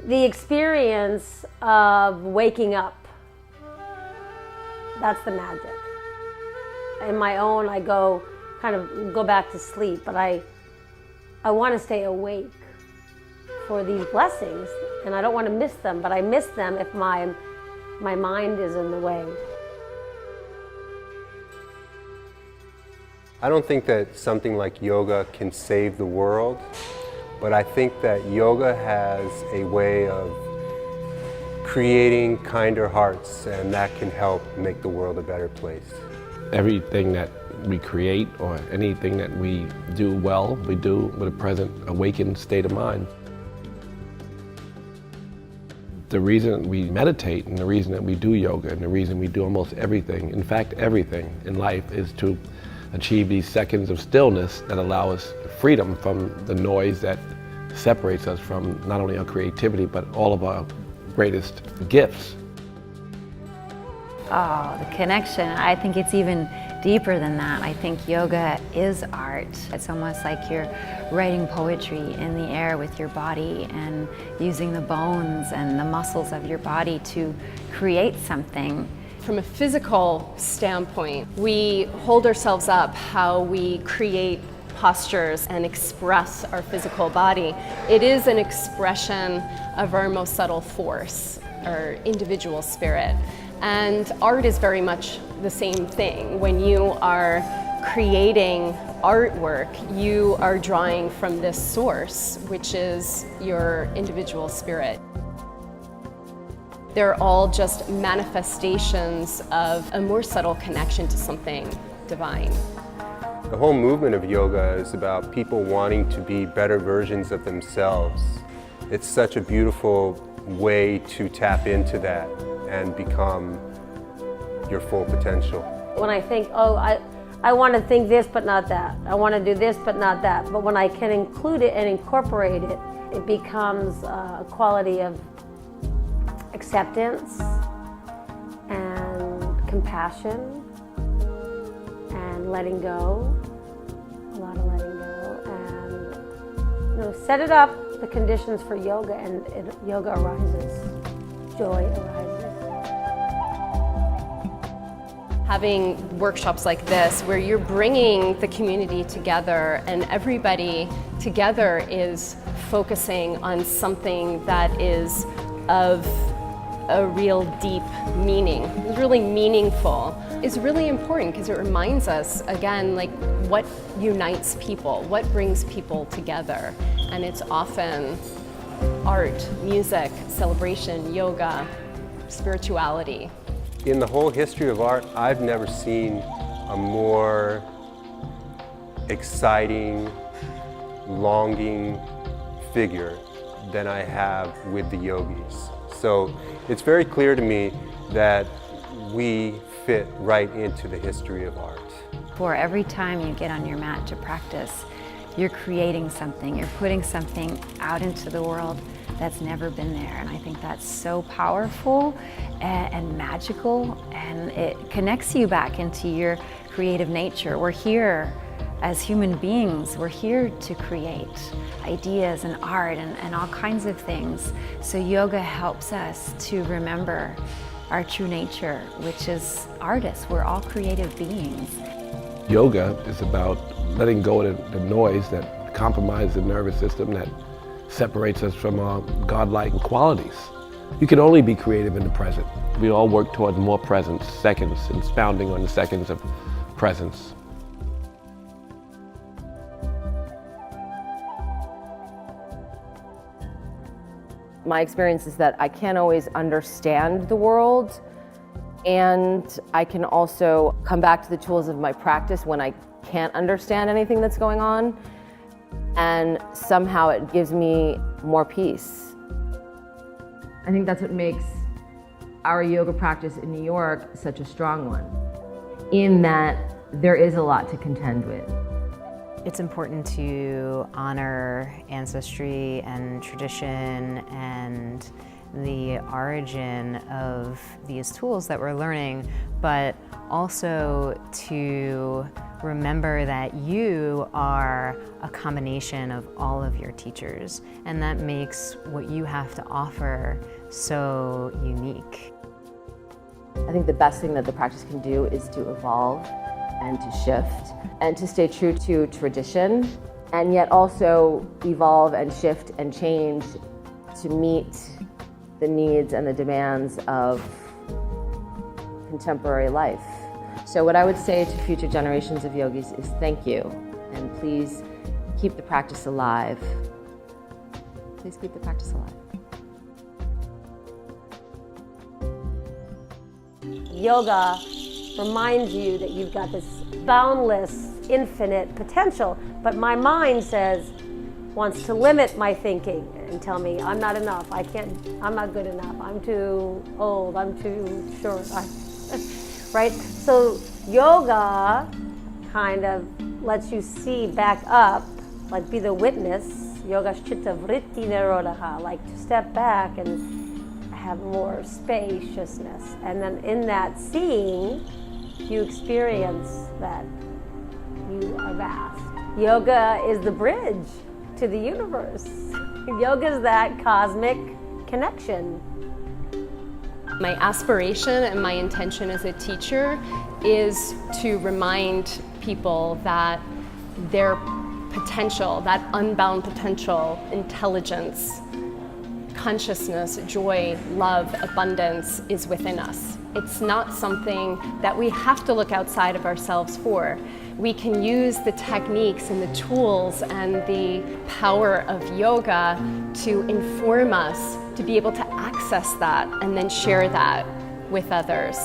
The experience of waking up, that's the magic. In my own, I go back to sleep, but I want to stay awake for these blessings, and I don't want to miss them, but I miss them if my mind is in the way. I don't think that something like yoga can save the world, but I think that yoga has a way of creating kinder hearts, and that can help make the world a better place. Everything that we create or anything that we do well, we do with a present awakened state of mind. The reason we meditate and the reason that we do yoga and the reason we do almost everything, in fact everything in life, is to achieve these seconds of stillness that allow us freedom from the noise that separates us from not only our creativity but all of our greatest gifts. Oh, the connection. I think it's even deeper than that. I think yoga is art. It's almost like you're writing poetry in the air with your body and using the bones and the muscles of your body to create something. From a physical standpoint, we hold ourselves up, how we create postures and express our physical body. It is an expression of our most subtle force, our individual spirit. And art is very much the same thing. When you are creating artwork, you are drawing from this source, which is your individual spirit. They're all just manifestations of a more subtle connection to something divine. The whole movement of yoga is about people wanting to be better versions of themselves. It's such a beautiful way to tap into that and become your full potential. When I think, oh, I want to think this but not that. I want to do this but not that. But when I can include it and incorporate it, it becomes a quality of acceptance and compassion and letting go, a lot of letting go, and set it up, the conditions for yoga, and yoga arises, joy arises. Having workshops like this where you're bringing the community together and everybody together is focusing on something that is of a real deep meaning, really meaningful, is really important because it reminds us, again, like what unites people, what brings people together. And it's often art, music, celebration, yoga, spirituality. In the whole history of art, I've never seen a more exciting, longing figure than I have with the yogis. So it's very clear to me that we fit right into the history of art. For every time you get on your mat to practice, you're creating something, you're putting something out into the world that's never been there. And I think that's so powerful and magical, and it connects you back into your creative nature. We're here as human beings, we're here to create ideas and art and all kinds of things. So yoga helps us to remember our true nature, which is artists. We're all creative beings. Yoga is about letting go of the noise that compromises the nervous system, that separates us from our godlike qualities. You can only be creative in the present. We all work towards more presence, seconds, and expounding on the seconds of presence. My experience is that I can't always understand the world, and I can also come back to the tools of my practice when I can't understand anything that's going on, and somehow it gives me more peace. I think that's what makes our yoga practice in New York such a strong one, in that there is a lot to contend with. It's important to honor ancestry and tradition and the origin of these tools that we're learning, but also to remember that you are a combination of all of your teachers, and that makes what you have to offer so unique. I think the best thing that the practice can do is to evolve and to shift and to stay true to tradition, and yet also evolve and shift and change to meet the needs and the demands of contemporary life. So what I would say to future generations of yogis is thank you, and please keep the practice alive. Please keep the practice alive. Yoga reminds you that you've got this boundless, infinite potential, but my mind wants to limit my thinking and tell me I'm not enough, I'm not good enough, I'm too old, I'm too short, right? So yoga kind of lets you see back up, like be the witness, yoga chitta vritti nirodha, like to step back and have more spaciousness. And then in that seeing, you experience that you are vast. Yoga is the bridge to the universe. Yoga is that cosmic connection. My aspiration and my intention as a teacher is to remind people that their potential, that unbound potential, intelligence, consciousness, joy, love, abundance is within us. It's not something that we have to look outside of ourselves for. We can use the techniques and the tools and the power of yoga to inform us to be able to access that and then share that with others.